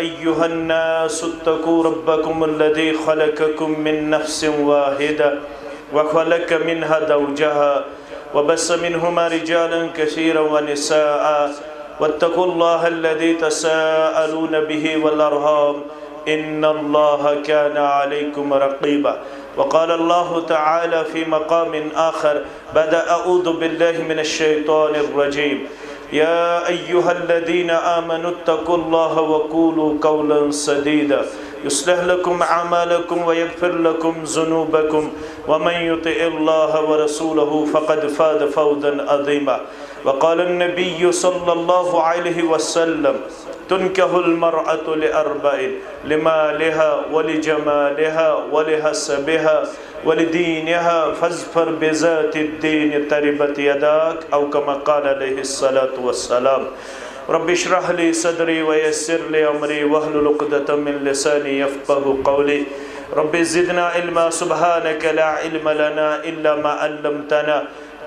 أيها الناس اتقوا ربكم الذي خلقكم من نفس واحدة وخلق منها زوجها وبث منهما رجالا كثيرا ونساء واتقوا الله الذي تساءلون به والأرحام إن الله كان عليكم رقيبا. وقال الله تعالى في مقام آخر بعد أعوذ بالله من الشيطان الرجيم: يا أيها الذين آمنوا اتقوا الله وقولوا قولا سديدا يصلح لكم أعمالكم ويغفر لكم ذنوبكم ومن يطع الله ورسوله فقد فاز فوزا عظيما. وقال النبي صلى الله عليه وسلم: تنكح المرأة لأربع: لمالها ولجمالها ولحسبها ولدينها فاظفر بذات الدين تربت يداك، أو كما قال عليه الصلاة والسلام. رب اشرح لي صدري ويسر لي أمري واحلل عقدة من لساني يفقهوا قولي. رب زدنا علما سبحانك لا علم لنا إلا ما علمتنا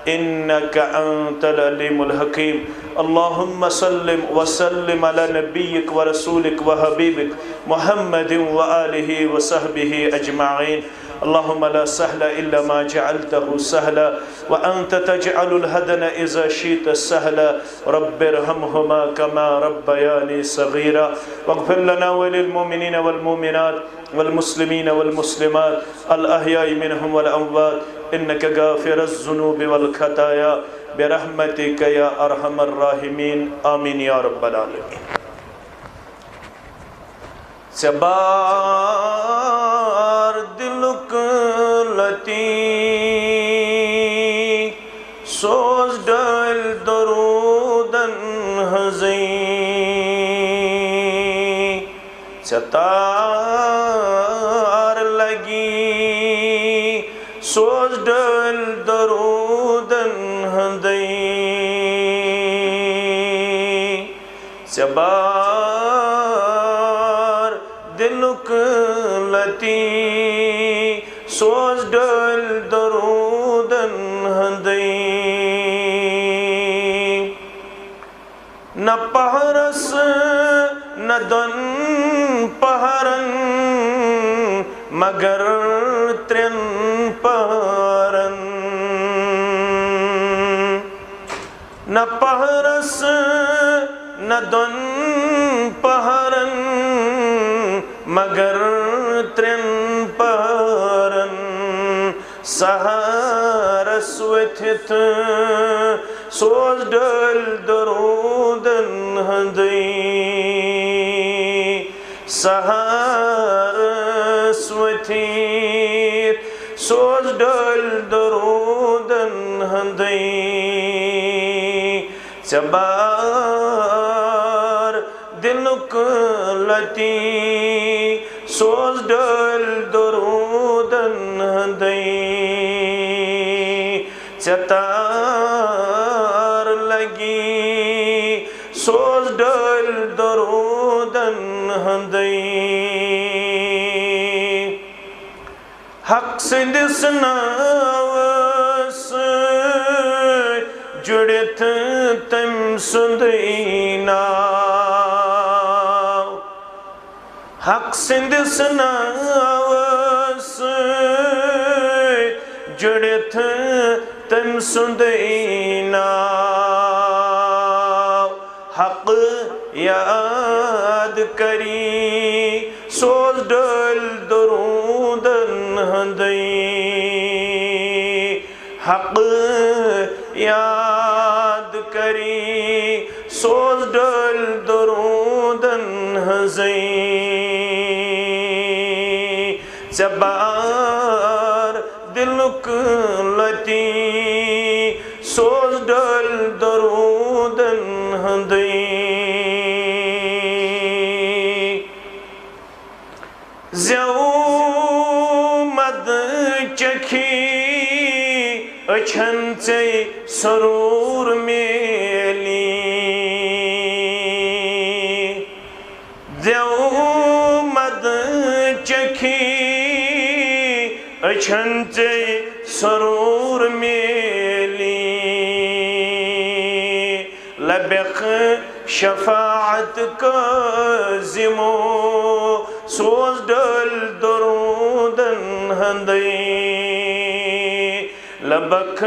إنك أنت العليم الحكيم. اللهم صل وسلم على نبيك ورسولك وحبيبك محمد وآله وصحبه أجمعين. اللهم لا سهل إلا ما جعلته سهلا وأنت تجعل الهدن إذا شئت سهلا. رب ارحمهما كما ربياني صغيرا. واغفر لنا وللمؤمنين والمؤمنات والمسلمين والمسلمات الأحياء منهم والأموات إنك غافر الذنوب والخطايا برحمتك يا أرحم الراحمين. آمين يا رب العالمين. سبار دلک لطی سوز ڈال درودن ہزیں ستار لگی سوز ڈال درودن ہدیں سبار دلک لطی سوز ڈال درودن ہدیں نہ پہرس نہ دن پہرن مگر ترن پہرن نہ پہرس نہ دن پہرن مگر ترن پہرن سہارس وتھت سوز ڈال درودن ہدیں سہارس وتھت سوز ڈال درودن ہدیں سبار دلک لطی سوز ڈال درودن ہدیں ستار لگی سوز ڈال درودن ہدیں حق سندس ناوس جڑت تم سندینا حق سندس ناوس جڑت تم سندینا حق یاد کری سوز ڈال درودن ہدیں حق یاد کری سوز ڈال درودن ہدیں سبار دلک لطی سوز ڈال درودن ہدیں زیو مد چکھی اچھن سے سرور میلی زیو مد چکھی اچھن سے سرور میلی لبخ شفاعت قاسمو سوز ڈل درودن ہندئی لبک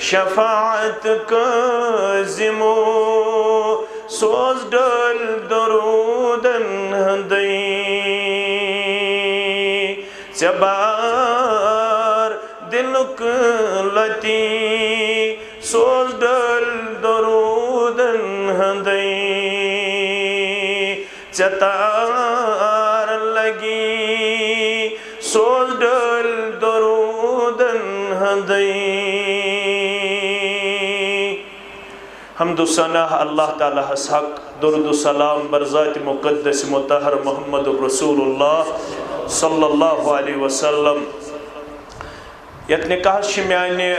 شفاعت قاسمو سوز ڈل درودن ہندئی چبار دلک لتی سوز ڈل درودن ہندئی چتار لگی سوز ڈل درودن ہندئی حمد و ثنا اللہ تعالیٰ حق درود و سلام برذات مقدس مطہر محمد رسول اللہ صلی اللہ علیہ وسلم یت نکاح میانہ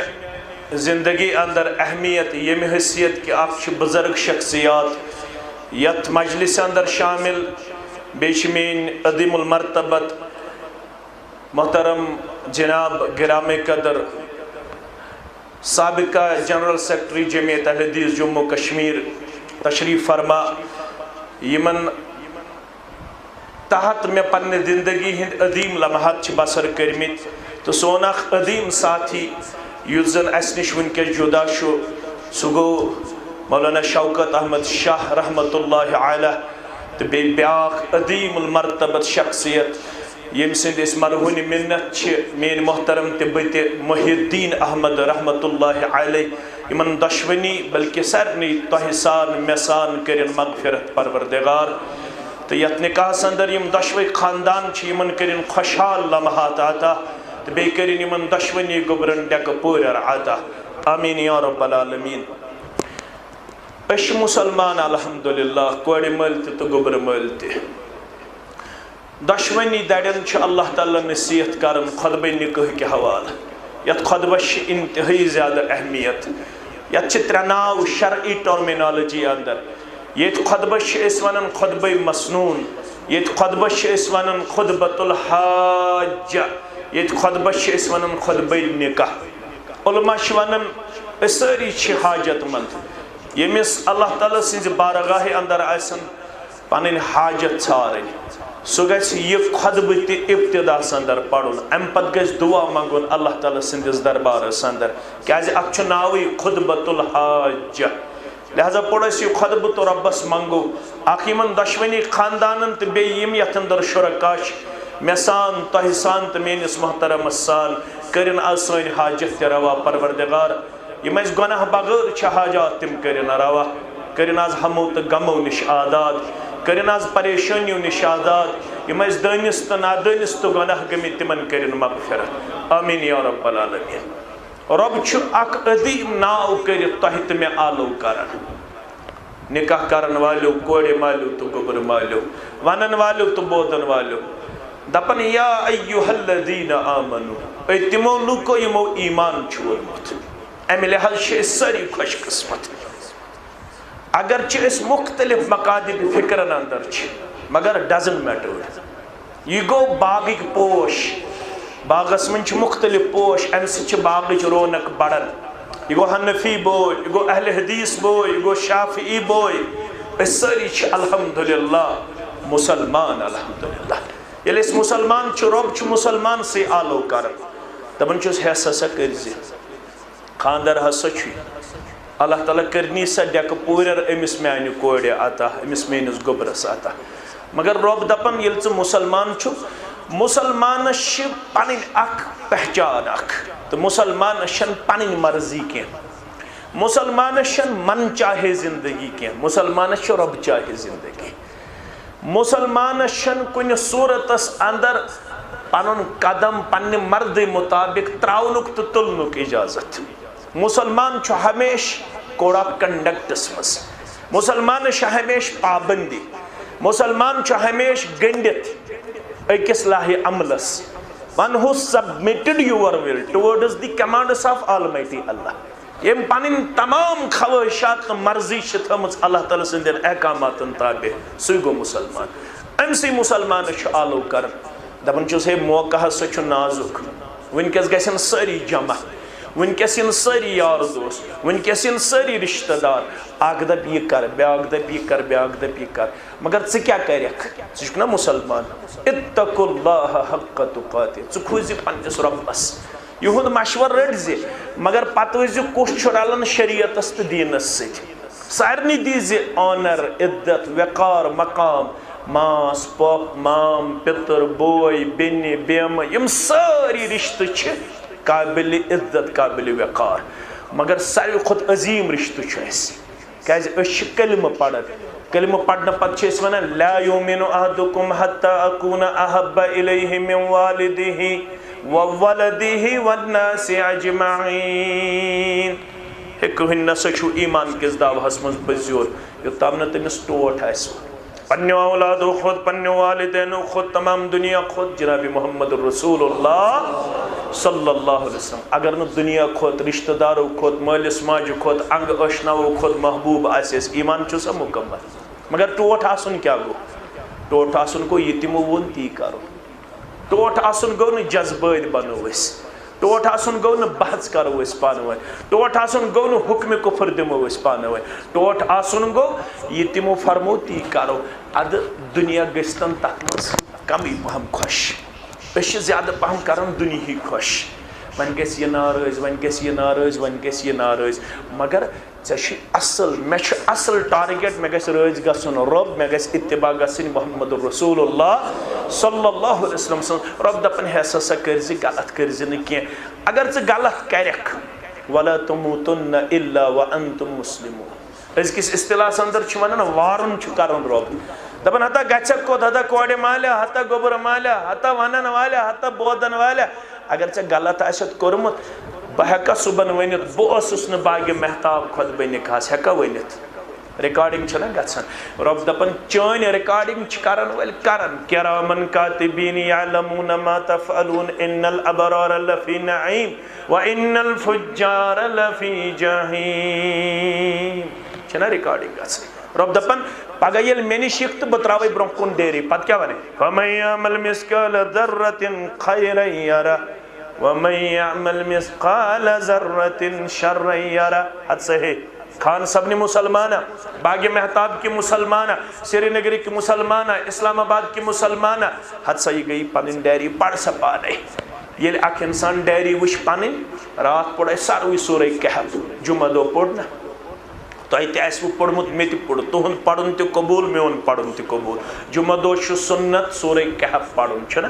زندگی اندر اہمیت یم حیثیت کہ اخ بزرگ شخصیات یت مجلس اندر شامل بیش مین عظیم المرتبت محترم جناب گرام قدر سابقہ جنرل سیکرٹری جمعیت اہل حدیث جموں کشمیر تشریف فرما یمن تحت میں پنہ زندگی ہند عظیم لمحات بسر کرمت تو سون اخ عظیم ساتھی یس زن اس نش ونکس جدا شو سہ گو مولانا شوکت احمد شاہ رحمت اللہ علیہ تو بیاکھ عظیم المرتبت شخصیت یم سند اس مرہون منت مین محترم تبت محی الدین احمد رحمت اللہ علیہ یمن دشونی بلکہ سارنی تہسان میسان کرن مغفرت پروردگار تو یت نکاح اندر یم دشوی خاندان یمن کرن خوشحال لمحات عطا تو بی کرن یمن دشونی گبرن ڈیک پورر عطا آمین یا رب العالمین اش مسلمان الحمدللہ کوڑ ملتی تو گبر ملتی دشونی دڑین اللہ تعالیٰ نصیحت کرن خطبہ نکاح کے حوالہ یت خطبہ انتہائی زیادہ اہمیت یت ترناو شرعی ٹرمینالوجی اندر یہ خطبہ اس ونن خطبہ مسنون یہ خطبہ اس ونن خطبۃ الحاج یہ خطبہ اس ونن خطبہ نکاح علماء ونن ساری حاجت مند یمس اللہ تعالیٰ سنز بارگاہ اندر آسن پنن حاجت ژھارن سہ گژھِ یہ خطبہ تہ ابتداس اندر پڑھن ام پتہ گژھِ دعا منگن اللہ تعالیٰ سندس دربارس اندر کیازِ اتھ چھُ ناوٕے خطبۃ الحاج لہذا پڑھ اس یہ خطبہ تو ربس منگو اخ یمن دشونی خاندانن تو بیٚیہِ یِم یتھ اندر شرکا چھِ مےٚ سان تۄہہِ سان تہٕ میٲنِس محترمس سان کٔرِن آز سٲنۍ حاجت تہِ روا پروردگار یم اس گناہ بغیر چھ حاجات تم کرن روا کرن آز ہمو تو غمو نش آزاد کرن آز پریشانیو نش آزاد یم اس دانس تو نادانس تو گناہ گمی تمن کرن مغفرت آمین یا رب العالمین رب چھ اک عظیم ناو کرت تہ تہ میں آلو کرن نکاح کرن والو کوڑے مالو تو گبر مالو ونن والو تو بودن والو دپن یا ایها الذین آمنو اے تمو لوکو یمو ایمان چھوڑمت امہ لحاظ ساری خوش قسمت اگرچہ اس مختلف مقادب فکرن اندر مگر ڈزن میٹر یہ گو باغک پوش باغس من مختلف پوش ام سے باغچ رونق بڑھن یہ گو حنفی بوئے یہ گو اہل حدیث بوئے یہ گو شافعی بوئے اس ساری الحمدللہ مسلمان الحمدللہ یل اس مسلمان رب مسلمان سے آلو کرن دپن ہسا سا کرزی خاندر ہسا اللہ تعالیٰ کرنی سا ڈیک پورر امس میانہ کوڑ عطا امس میانس گوبرس عطا مگر رب دپن یل ژٕ مسلمان مسلمانس پن اخ پہچان اخ تو مسلمانس پن مرضی کی مسلمانس من چاہے زندگی کی مسلمانس رب چاہے زندگی مسلمانس کن صورتس اندر پن قدم پنہ مرد مطابق تراؤنک تو تلنک اجازت مسلمان ہمیش کوڈ آف کنڈکٹس مز مسلمان ہمیش پابندی مسلمان ہمیش گنڈت اکس لاہ عملس one who submitted your will towards the commands of Almighty Allah یم پن تمام خواہشات مرضی تھمز اللہ تعالیٰ سندین احکامات تابع سُے گو مسلمان امسی مسلمان آلو کرن دپن ہے موقع ہسا نازک ونکس گژھن ساری جمع ونکس ین ساری یار دوست ونکس ین ساری رشتہ دار اکھ دپ یہ کر بیاکھ دپ یہ کر بیاکھ دپ یہ کر مگر ژٕ کیٛاہ کَرکھ ژٕ چھُکھ نا مُسلمان اتقوا اللہ حق تقاتہ ژٕ کھوٗژِ پننِس رۄبس یِہُنٛد مشور رٔٹ زِ مگر پتہٕ وٕچھ زِ کُس چھُ رلان شریعتس تہٕ دیٖنس سۭتۍ سارنٕے دی زِ آنر عزت وقار مقام ماس پۄپھ مام پِتٕر بوے بیٚنہِ بیمہٕ یِم سٲری رشتہٕ چھِ قابل عزت قابل وقار مگر ساروی کھۄتہٕ عظیٖم رشتہٕ چھُ اَسہِ کیٛازِ أسۍ چھِ کلمہٕ پران کلمہٕ پرنہٕ پتہٕ چھِ أسۍ ونان لا یؤمنُ احدکم حتی اکوٗنَ احب الیہ من والدہ وولدہ والناس اجمعین ہے کٕہٕنۍ نسا چھُ ایمان کِس دعوہس منٛز بٔزیور یوٚتام نہٕ تٔمِس ٹوٹھ آسہِ پننیو اولادو کھۄتہٕ پننیو والدینو کھۄتہٕ تمام دنیا کھۄتہٕ جناب محمد رسول اللہ صلی اللہ علیہ وسلم اگر نہٕ دنیا کھۄتہٕ رشتہ دارو کھۄتہٕ مٲلِس ماجہِ کھۄتہٕ انگ ٲشناوو کھۄتہٕ محبوب آسہِ اَسہِ ایمان چھُ سا مکمل مگر ٹوٹھ آسُن کیٛاہ گوٚو ٹوٹھ آسُن گوٚو یہِ تِمو ووٚن تی کرو ٹوٹھ آسُن گوٚو نہٕ جذبٲدۍ بنو أسۍ ٹوٹھ آسُن گوٚو نہٕ بحث کرو أسۍ پانہٕ ؤنۍ ٹوٹھ آسُن گوٚو نہٕ حُکمہِ کُفر دِمو أسۍ پانہٕ ؤنۍ ٹوٹھ آسُن گوٚو یہِ تِمو فرمو تی کرو ادٕ دُنیا گٔژھۍ تن تتھ منٛز کمٕے پہم خۄش أسۍ چھِ زیادٕ پہم کران دُنیہٕے خۄش وۄنۍ گژھِ یہِ ناراض وۄنۍ گژھِ یہِ ناراض وۄنۍ گژھِ یہِ ناراض مگر ژےٚ چھُے اصل مےٚ چھُ اصل ٹارگیٹ مےٚ گژھِ رٲضۍ گژھُن رۄب مےٚ گژھِ اتباع گژھٕنۍ محمد رسول اللہ صلی اللہ علیہ وسلم سٕنٛز رۄب دپان ہے سا کٔرۍ زِ غلط کٔرۍ زِ نہٕ کینٛہہ اگر ژٕ غلط کرکھ ولا تموتن الا وانتم مسلمون أزکِس اصطلاحس اندر چھِ ونان وارُن چھُ کرُن رۄب دپان ہتا گژھکھ کوٚت ہتا کورِ مالیہ ہتا گوٚبُر مالیہ ہتا ونن والیہ ہتا بودن والیہ اگر ژےٚ غلط آسیٚتھ کوٚرمُت بہٕ ہٮ۪کا صُبحن ؤنِتھ بہٕ اوسُس نہٕ باغِ محتاب کھۄتہٕ بٔنِکھاس ہٮ۪کا ؤنِتھ رِکاڈِنٛگ چھےٚ نا گژھان رۄب دپان چٲنۍ رِکاڈِنٛگ چھِ کرن وٲلۍ کرن کِرامن کاتِبیٖن یعلموٗنَ ما تفعلوٗن ان الابرار لفی نعیٖم وان الفجار لفی جحیٖم چھےٚ نا رِکاڈِنٛگ گژھان رۄب دپان پگہہ ییٚلہِ مےٚ نِش یِکھ تہٕ بہٕ تراوے برونٛہہ کُن ڈیری پتہٕ کیٛاہ ونے فمن یعمل مثقال ذرة خیرا یرہ ومن یعمل مثقال ذرة شرا یرہ ہت سا ہے خان صبنہِ مُسلمانہ باغِ محتاب کی مُسلمانہ سری نگرٕکۍ مُسلمانہ اسلام آباد کی مُسلمانہ ہت سا یہِ گٔیہِ پنٕنۍ ڈیری پر سا پانے ییٚلہِ اکھ انسان ڈیری وٕچھ پنٕنۍ راتھ پوٚر اسہِ ساروٕے سورے کہف جمعہ دۄہ پوٚر نا تۄہہِ تہِ آسوٕ پوٚرمُت مےٚ تہِ پوٚر تُہُنٛد پرُن تہِ قبوٗل میون پرُن تہِ قبوٗل جمعہ دۄہ چھُ سُنت سورے کہف پرُن چھُنہ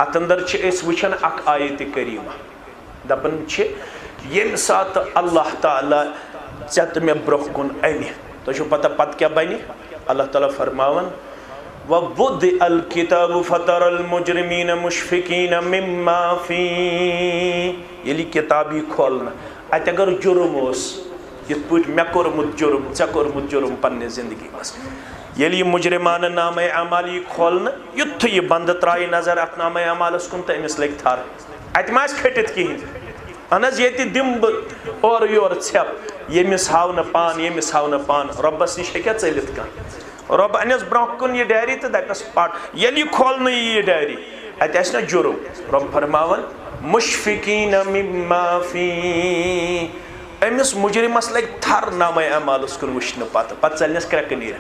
اتھ اندر چھِ أسۍ وٕچھان اکھ آیتِ کریٖمہ دپان چھِ ییٚمہِ ساتہٕ اللہ تعالیٰ ژےٚ تہٕ مےٚ برونٛہہ کُن انہِ تۄہہِ چھو پتہ پتہٕ کیٛاہ بنہِ اللہ تعالیٰ فرماوان ووضع الکتاب فترى المجرمین مشفقین مما فیہ ییٚلہِ یہِ کتاب یی کھولنہٕ اتہِ اگر جُرم اوس یِتھ پٲٹھۍ مےٚ کوٚرمُت جُرم ژےٚ کوٚرمُت جُرم پننہِ زندگی منٛز ییٚلہِ یہِ مُجرمانہ نامے اعمال یی کھولنہٕ یُتھُے یہِ بندٕ ترایہِ نظر اتھ نامے اعمالس کُن تہٕ أمِس لگہِ تھر اتہِ ما آسہِ کھٔٹِتھ کِہیٖنۍ اہن حظ ییٚتہِ دِمہٕ بہٕ اورٕ یورٕ ژھٮ۪پ ییٚمِس ہاو نہٕ پان ییٚمِس ہاو نہٕ پان رۄبس نِش ہیٚکیٛاہ ژٔلِتھ کانٛہہ رۄب انٮ۪س برونٛہہ کُن یہِ ڈیری تہٕ دپٮ۪س پر ییٚلہِ یہِ کھولنہٕ یی یہِ ڈیری اتہِ آسہِ نا جُرم رۄب فرماوان مشفقین مما فیہ أمِس مُجرمس لگہِ تھر نامے اعمالس کُن وٕچھنہٕ پتہٕ ژلنس کرٛٮ۪کہٕ نیرِ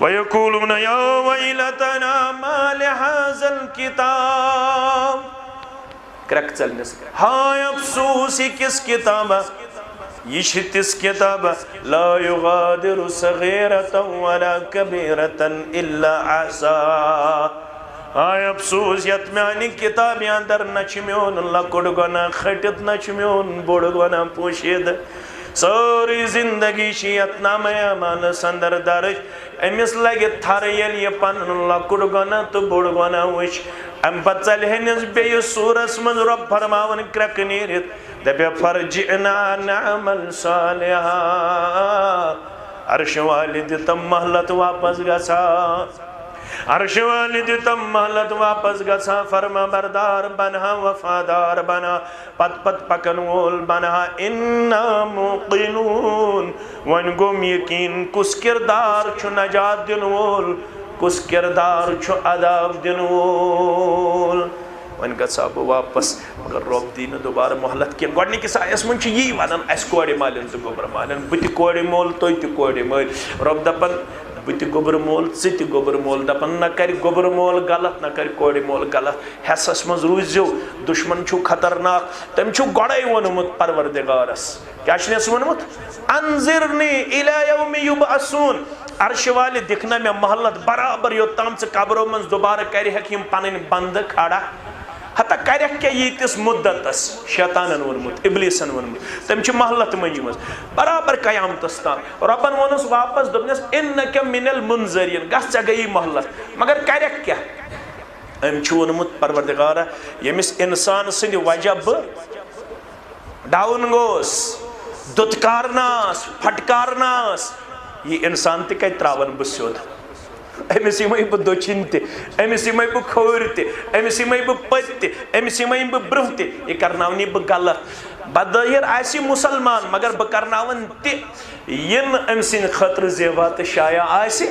وَیَقوٗلُونَ یا وَیْلَتَنَا مَا لِہَٰذَا الْکِتاب کرٛٮ۪کہٕ ژلنس ہاے افسوٗس یہِ کِس کِتابہ یہ چھِ تِژھ کِتابہ لا یُغادِرُ صغیرةً ولا کبیرةً الا احصاہا ہاے افسوس یتھ میانہِ کتابہِ اندر نہ چھُ میون لۄکُٹ گۄناہ کھٔٹِتھ نہ چھُ میون بوٚڑ گۄناہ پوشیدٕ سٲرٕے زندگی چھِ یتھ نامے اعمالس اندر درٕج أمِس لگہِ تھر ییٚلہِ یہِ پنُن لۄکُٹ گۄناہ تہٕ بوٚڑ گۄناہ وٕچھِ امہِ پتہٕ ژلہِ ہنِس بیٚیِس سوٗرس منٛز رۄب فرماوان کرٛٮ۪کہٕ نیٖرِتھ دپے فرجِعنا نعمل صالحا عرشہٕ والہِ دِتم مہلت واپس گژھان عرشہٕ والہِ دِتم مہلت واپس گژھان فرما بردار بنہا وفادار بنا پتہٕ پکن وول بنہا انا موقنون وۄنۍ گوٚم یقیٖن کُس کردار چھُ نجات دِنہٕ وول کُس کردار چھُ عذاب دِنہٕ وول ون گژھا بہٕ واپس مگر رۄب دی نہٕ دوبارٕ مۄہلت کینٛہہ گۄڈنِکِس آیس منٛز چھُ یی ونان اَسہِ کورِ مالٮ۪ن تہٕ گوٚبر مالٮ۪ن بہٕ تہِ کورِ مول تُہۍ تہِ کورِ مٲلۍ رۄب دپان بہٕ تہِ گوٚبر مول ژٕ تہِ گوٚبر مول دپان نہ کرِ گوٚبر مول غلط نہ کرِ کورِ مول غلط حٮ۪سس منٛز روٗزِو دُشمن چھُو خطرناک تٔمۍ چھُ گۄڈے ووٚنمُت پروردگارس کیٛاہ چھُنس ووٚنمُت انذرنی الی یوم یبعثون عرشہِ والہِ دِکھ نہ مےٚ مہلت برابر یوٚتام ژٕ قبرو منٛز دُبارٕ کرِہکھ یِم پنٕنۍ بندٕ کھڑا ہتا کرکھ کیٛاہ ییٖتِس مُدتس شیطانن ووٚنمُت ابلیٖسن ووٚنمُت تٔمۍ چھِ مہلت منٛجمٕژ برابر قیامتس تام رۄبن ووٚنُس واپس دوٚپنس اِنکَ مِن المُنذریٖن گژھ ژےٚ گٔیی مہلت مگر کرکھ کیٛاہ أمۍ چھُ ووٚنمُت پروردگارا ییٚمِس انسان سٕنٛدِ وجہ بہٕ ڈاوُن گوس دُتکارناس پھٹکارناس یہِ انسان تہِ کتہِ تراون بہٕ سیوٚد أمِس یِمے بہٕ دٔچھِنۍ تہِ أمِس یِمے بہٕ کھوٚرۍ تہِ أمِس یِمے بہٕ پٔتۍ تہِ أمِس یِمے بہٕ برٛونٛہہ تہِ یہِ کرناونی بہٕ غلط بظٲہِر آسہِ یہِ مُسلمان مگر بہٕ کرناوَن تہِ یہِ نہٕ أمۍ سٕنٛدِ خٲطرٕ زیوا تہٕ شایا آسہِ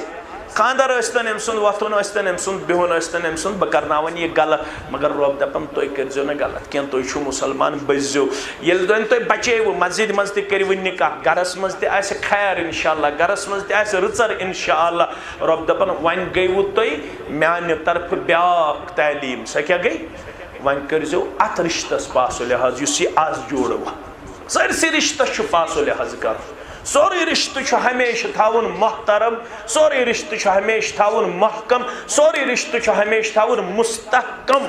خاندر ٲسۍتن أمۍ سُنٛد وۄتھُن ٲسۍتن أمۍ سُنٛد بِہُن ٲسۍتن أمۍ سُنٛد بہٕ کرناوَن یہِ غلط مگر رۄب دپان تُہۍ کٔرۍزیو نہٕ غلط کینٛہہ تُہۍ چھِو مُسلمان بٔسۍزیو ییٚلہِ زن تُہۍ بچیوٕ مسجد منٛز تہِ کٔرِوٕ نکاح گرس منٛز تہِ آسہِ خیر انشاء اللہ گرس منٛز تہِ آسہِ رٕژر انشاء اللہ رۄب دپان وۄنۍ گٔیوٕ تُہۍ میانہِ طرفہٕ بیاکھ تعلیٖم سۄ کیٛاہ گٔے وۄنۍ کٔرۍزیو اتھ رشتس پاس و لحاظ یُس یہِ آز جوڑوٕ سٲرسٕے رشتس چھُ پاس و لحاظ کرُن سورُے رشتہٕ چھُ ہمیشہٕ تھاوُن محترم سورُے رشتہٕ چھُ ہمیشہٕ تھاوُن محکم سورُے رشتہٕ چھُ ہمیشہٕ تھاوُن مستحکم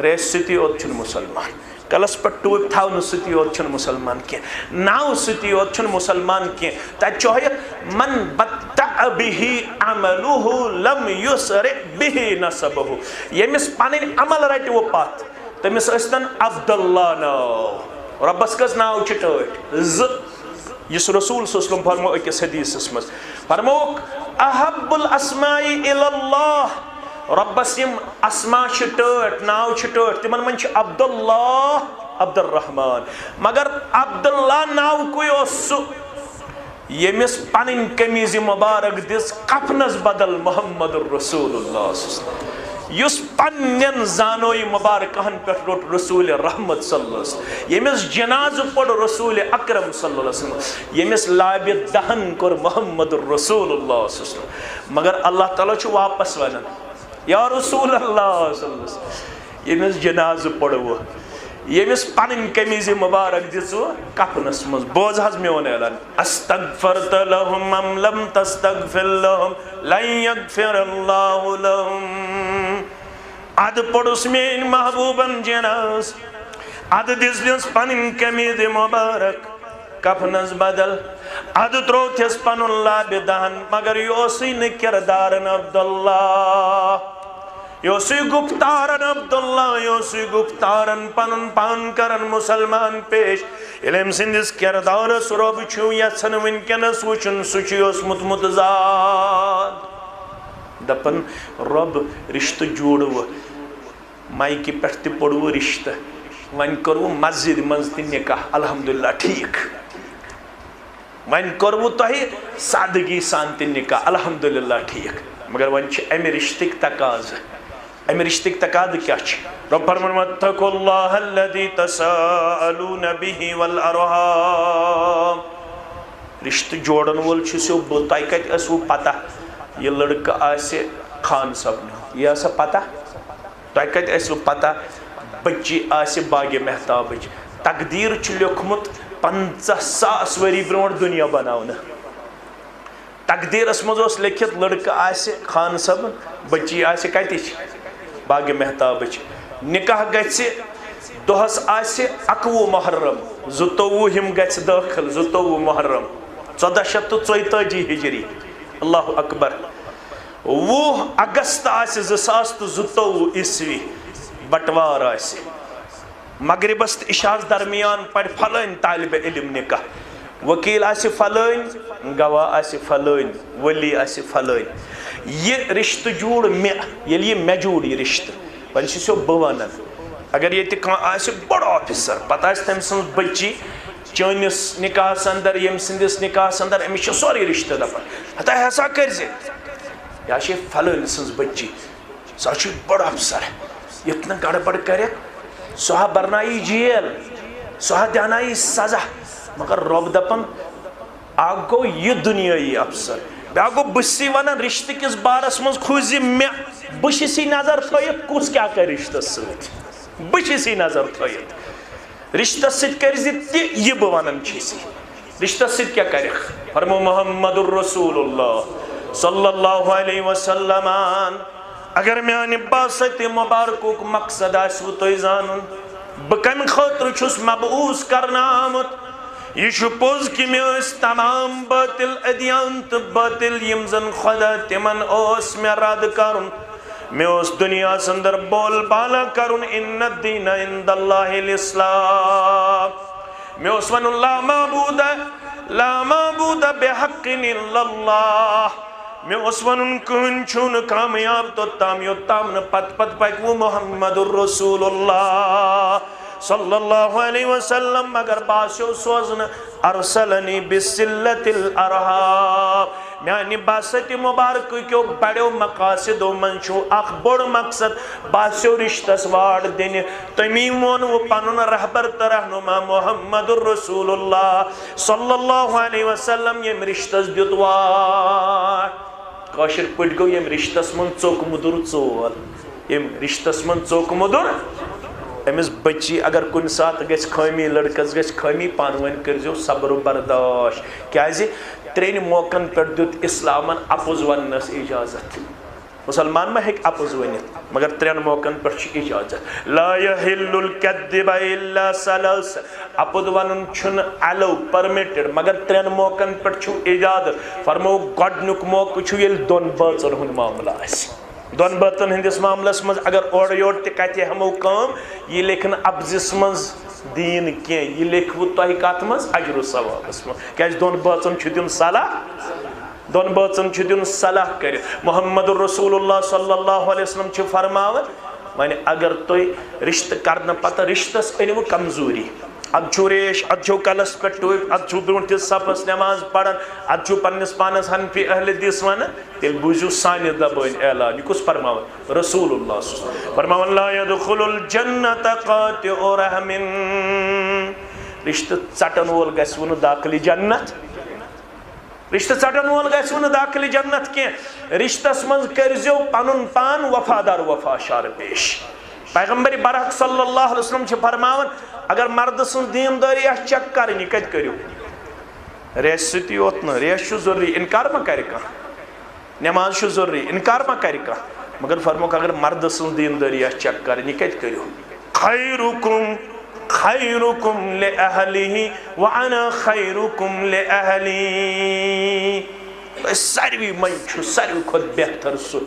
ریسہِ سۭتی یوت چھُنہٕ مُسلمان کلس پٮ۪ٹھ ٹوٗپۍ تھاونہٕ سۭتی یوت چھُنہٕ مُسلمان کینٛہہ ناو سۭتی یوت چھُنہٕ مُسلمان کینٛہہ تتہِ چھُ ہٲیِتھ من بطأ بِہِ عملُہ لم یُسرع بِہِ نسبُہ ییٚمِس پنٕنۍ عمل رٹوٕ پتھ تٔمِس ٲسۍتن عبداللہ ناو رۄبس کٔژ ناو چھِ ٹٲٹھۍ زٕ یُس رسول صلی اللہ علیہ وسلم فرمو أکِس حدیثس منٛز فرمووُکھ احب الاسماء الی اللہ رۄبس یِم اسما چھِ ٹٲٹھ ناو چھِ ٹٲٹھ تِمن منٛز چھِ عبداللہ عبدالرحمان مگر عبداللہ ناوکُے اوس سُہ ییٚمِس پنٕنۍ قمیٖضِ مُبارک دِژ کفنس بدل محمد رسول اللہ یُس پننٮ۪ن زانوی مبارکہن پٮ۪ٹھ روٚٹ رسول رحمت صلی اللہ علیہ وسلم ییٚمِس جنازٕ پوٚر رسول اکرم صلی اللہ علیہ وسلم ییٚمِس لابہِ دہن کوٚر محمد رسول اللہ صلی اللہ علیہ وسلم مگر اللہ تعالیٰ چھُ واپس ونان یا رسول اللہ صلی اللہ علیہ وسلم ییٚمِس جنازٕ پوٚروٕ ییٚمِس پنٕنۍ قمیٖضِ مُبارک دِژوٕ کفنس منٛز بوز حظ میون اعلان استغفرت لهم ام لم تستغفر لهم لن يغفر الله لهم ادٕ پوٚرُس میٲنۍ محبوبن جناز ادٕ دِژنس پنٕنۍ قمیٖضِ مُبارک کفنس بدل ادٕ ترووتھس پنُن لابہِ دہن مگر یہِ اوسُے نہٕ کردارن عبداللہ یہِ اوسُے گُفتارن عبداللہ یہِ اوسُے گُفتارن پنُن پان کرن مُسلمان پیش ییٚلہِ أمۍ سٕنٛدِس کردارس رۄب چھُ یژھان وٕنکیٚنس وٕچھُن سُہ چھُ اوسمُت مُتضاد دپان رۄب رشتہٕ جوڑوٕ مایکہِ پٮ۪ٹھ تہِ پوٚروٕ رشتہٕ وۄنۍ کوٚروٕ مسجد منٛز تہِ نکاح الحمدُاللہ ٹھیٖک وۄنۍ کوٚروٕ تۄہہِ سادگی سان تہِ نکاح الحمدُاللہ ٹھیٖک مگر وۄنۍ چھِ امہِ رشتٕکۍ تقاضہٕ امہِ رشتٕکۍ تقاضہٕ کیٛاہ چھِ رۄب فرمون واتقوا اللہ الذی تساءلون بہ والارحام رشتہٕ جوڑن وول چھُ سیو بہٕ تۄہہِ کتہِ ٲسوٕ پتہ یہِ لڑکہٕ آسہِ خان صٲبنہِ ہُنٛد یہِ ٲسا پتہ تۄہہِ کتہِ ٲسوٕ پتہ بچی آسہِ باغِ محتابٕچ تقدیٖر چھُ لیوکھمُت 50,000 ؤری برونٛٹھ دُنیا بناونہٕ تقدیٖرس منٛز اوس لیکھِتھ لڑکہٕ آسہِ خان صٲبن بچی آسہِ کتِچ باغِ محتابٕچ نکاح گژھِ دۄہس آسہِ 21 محرم 22 گژھِ دٲخل 22 محرم 1442 ہجری اللہ اکبر 20 اگست آسہِ 2022 عیسوی بٹوار آسہِ مغربس تہٕ عشاہس درمیان پرِ فلٲنۍ طالبہِ علم نکاح وکیل آسہِ فلٲنۍ گواہ آسہِ فلٲنۍ ولی آسہِ فلٲنۍ یہِ رشتہٕ جوڑ مےٚ ییٚلہِ یہِ مےٚ جوڑ یہِ رشتہٕ وۄنۍ چھُسو بہٕ ونان اگر ییٚتہِ کانٛہہ آسہِ بوٚڑ آفیسر پتہٕ آسہِ تٔمۍ سٕنٛز بچی چٲنِس نکاحس انٛدر ییٚمہِ سٕنٛدِس نکاحس انٛدر أمِس چھُ سورُے رشتہٕ دپان ہتا ہسا کٔرزِ یہِ چھِ فلٲنۍ سٕنٛز بچی سۄ چھِ بٔڑ افسر اتنا گڑبڑ کرت سہ برنائی جیل سہ دینائی سزا مگر رب دپن اکھ گو یہ دنیائی افسر بیاکھ گو بسی ونان رشتہ کس بارس مز کھوزی میں بشسی نظر تھویت کس کیا کر رشتہ ست بشسی نظر تھویت رشتہ ست کرزی تی یہ بوانن چیسی رشتہ ست کیا کرے فرمو محمد الرسول اللہ صلی اللہ علیہ وسلم اگر میانی باست مبارکوک مقصد آسو تو زانن بکم خطر چھس مبعوث کرنا آمد یہ شپوز کی میں اس تمام باطل ادیان تو باطل یمزن خدا تمن اوس میں راد کرن میں اس دنیا سندر بول بالا کرن ان الدین عند اللہ الاسلام میں اس ون اللہ معبود لا معبود بحق الا اللہ میں اس ون ان کن چھون کامیاب تو تامیو تامن پت پت پک وہ محمد الرسول اللہ صلی اللہ علیہ وسلم مگر باسو سوزن ارسلنی بسلت الارحام میانی باست مبارک کیوں بڑیو مقاصد و منشو اخ بڑ مقصد باسو رشتہ سوار دینے تمیمون و پانون رہبر ترہنما محمد الرسول اللہ صلی اللہ علیہ وسلم یم رشتہ دیتوار کاشر پٹ گو یم رشتہ من چوک مدر چول یم رشتہ من چوک مدر امس بچی اگر کن سات گھس خامی لڑکس گھس خامی پانوین کرزو صبر و برداشت کیازِ ترین موقعن پر دیت اسلامن اپوز ونس اجازت مسلمان میں ہیک اپوز ونت مگر ترین موقعن پر چھ اجازت لا یحل الکذب الا ثلاث اپوز ونن چھن الو پرمیٹڈ مگر ترین موقعن پر چھ اجازت فرمو گڈنک موقع چھ یل دون باچن ہن معاملہ اس دون باتن ہندس معاملس مز اگر اور یور تہ کتہ ہمو کام یہ لیکن ابزس مز دین کی یہ لیکھو تہ کت مز اجر و ثواب اس مز کیاز دون باتن چھ دین صلاح دون باتن چھ دین صلاح کر محمد الرسول اللہ صلی اللہ علیہ وسلم چھ فرماون معنی اگر تو رشتہ کرنا پتہ رشتس انو کمزوری ادھو ریش ادھو کلس پہ ٹوپ ادھو برونٹ صفس نماز پڑھن ادھو پنس پانس حنفی اہل حدیث ون تیل بوزیو سانہ زبان اعلان یہ کس فرماون رسول اللہ فرماون لا يدخل الجنت قاطع رحم رشتہ ژٹن وول گژھِ ون داخل جنت رشتہ ژٹن وول گژھِ ون داخل جنت کی رشتس من کرزیو پنن پان وفادار وفا شار پیش پیغمبر برحق صلی اللہ علیہ وسلم چھ فرماون اگر مرد سن دینداری آس چیک کرنی کت کرو ریش ستی اوتنا ریش ضروری انکار ما کری کا نماز ضروری انکار ما کری کا مگر فرمو کہ اگر مرد سن دینداری آس چیک کرنی کت کرو خیرکم خیرکم لأہلہ وانا خیرکم لأہلی ساروی من چھو ساروی خود بہتر سو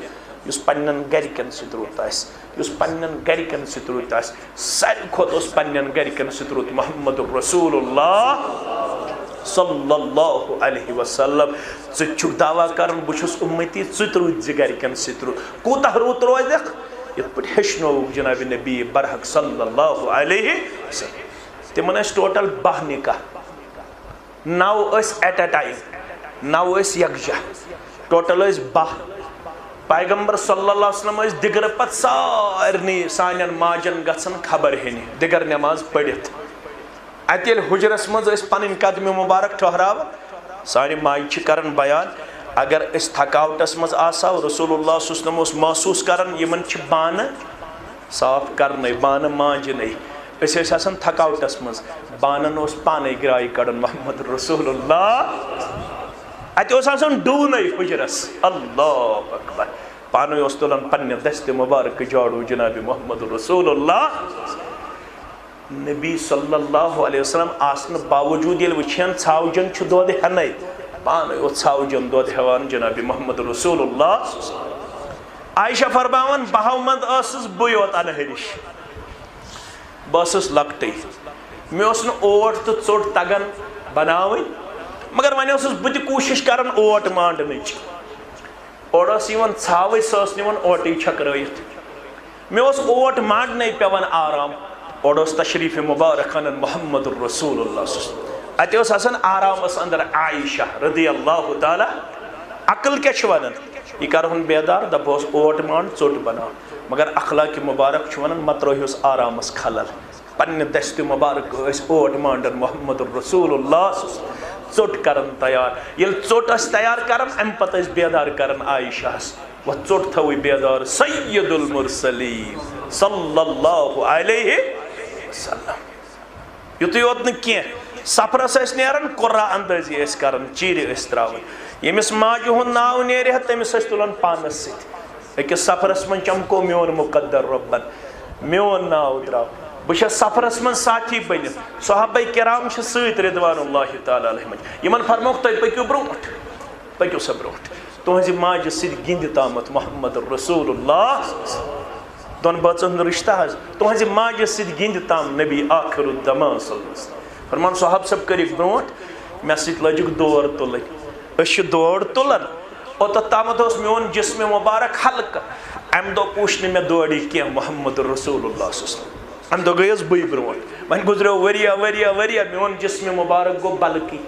یس پنن گرکن ست روت آس یس پنن گرکن ست روت آس ساروی کھوت اس پنن گرکن ست روت محمد رسول اللہ صلی اللہ علیہ وسلم ژٕ چھُکھ دعویٰ کران بہٕ چھُس اُمتی ژٕ تہِ روٗدۍ زِ گرکن ست روت کوٗتاہ رُت روزکھ یِتھ پٲٹھۍ ہیٚچھنووُکھ جناب نبی برحق صلی اللہ علیہ وسلم تِمن ٲسۍ ٹوٹل 12 نکاح 9 ٲسۍ ایٹ اے ٹایم 9 ٲسۍ یکجا ٹوٹل ٲسۍ 12 پیغمبر صلی اللہ علیہ وسلم ٲسۍ دِگرٕ پتہٕ سارنٕے سانٮ۪ن ماجن گژھان خبر ہینہِ دِگر نماز پٔرِتھ اتہِ ییٚلہِ حُجرس منٛز ٲسۍ پنٕنۍ قدمہِ مُبارک ٹھہراوان سانہِ ماجہِ چھِ کران بیان اگر أسۍ تھکاوٹس منٛز آساو رسول اللہ صلی اللہ علیہ وسلم اوس محسوٗس کران یِمن چھِ بانہٕ صاف کرنے بانہٕ مانجنے أسۍ ٲسۍ آسان تھکاوٹس منٛز بانن اوس پانے گرایہِ کڑان محمد رسول اللہ اتہِ اوس آسان ڈوٗنے حُجرس اللہ اکبر پانے اوس تُلان پننہِ دستہِ مُبارک جاڑو جناب محمد رسول اللہ نبی صلی اللہ علیہ وسلم آسنہٕ باوجوٗد ییٚلہِ وٕچھان ژھاوجن چھُ دۄد ہٮ۪نَے پانے اوس ژھاوجن دۄد ہٮ۪وان جناب محمد رسول اللہ عائشہ فرماوان بہو منٛز ٲسٕس بہٕ یوت انہرِش بہٕ ٲسٕس لۄکٹٕے مےٚ اوس نہٕ اوٹ تہٕ ژوٚٹ تگان بناوٕنۍ مگر وۄنۍ اوسُس بہٕ تہِ کوٗشِش کران اوٹ مانڈنٕچ اورٕ ٲس یِوان ژھاوٕج سۄ ٲس نِوان اوٹٕے چھٔکرٲیِتھ مےٚ اوس اوٹ مانڈنَے پیٚوان آرام اورٕ اوس تشریٖف مُبارک انان محمد رسول اللہ اتہِ اوس آسان آرامس اندر عائشہ رضی اللہ تعالیٰ عقل کیٛاہ چھِ ونان یہ کرہن بیدار دپوس اوٹ مان ژوٹ بنا مگر اخلاق مبارک چھ ونان مت رہیوس آرامس خلل پنہ دست مبارک اس اوٹ مانڈن محمد رسول اللہ ژوٹ کرن تیار یل ژوٹ اس تیار کرن ام پتہ اس بیدار کرن عائشہ و ژوٹ تھوی بیدار سید المرسلین صلی اللہ علیہ وسلم یوت یوت نہ سفرس اس نیران قرا اندازی اس کرن چیر اس تراون یمس ماجہ ہن ناو نیرہ تمس اس تلن پانس ست اکس سفرس من چمکو میون مقدر ربن میون ناو درو بہ سفرس من ساتھی بن صحابہ کرام چھ سیت رضوان اللہ تعالی علیہم یمن فرموک تہ پکیو بروٹ پکیو سا بروٹ تہذ ماجہ ست گند تامت محمد رسول اللہ دون بچن رشتہ تہذ ماجہ ست گند تام نبی آخر الزمان صلی اللہ علیہ وسلم فرمان صحاب سب کرک بروٹ مے ست لجک دور تلن اس دور تلن اوتت تامت اس میون جسم مبارک حلق ام دو پوچھنے میں دوڑی کیا محمد رسول اللہ صلی اللہ علیہ وسلم ام دو گیس بئی بروٹ من گزریو وریا میون جسم مبارک گو بلکی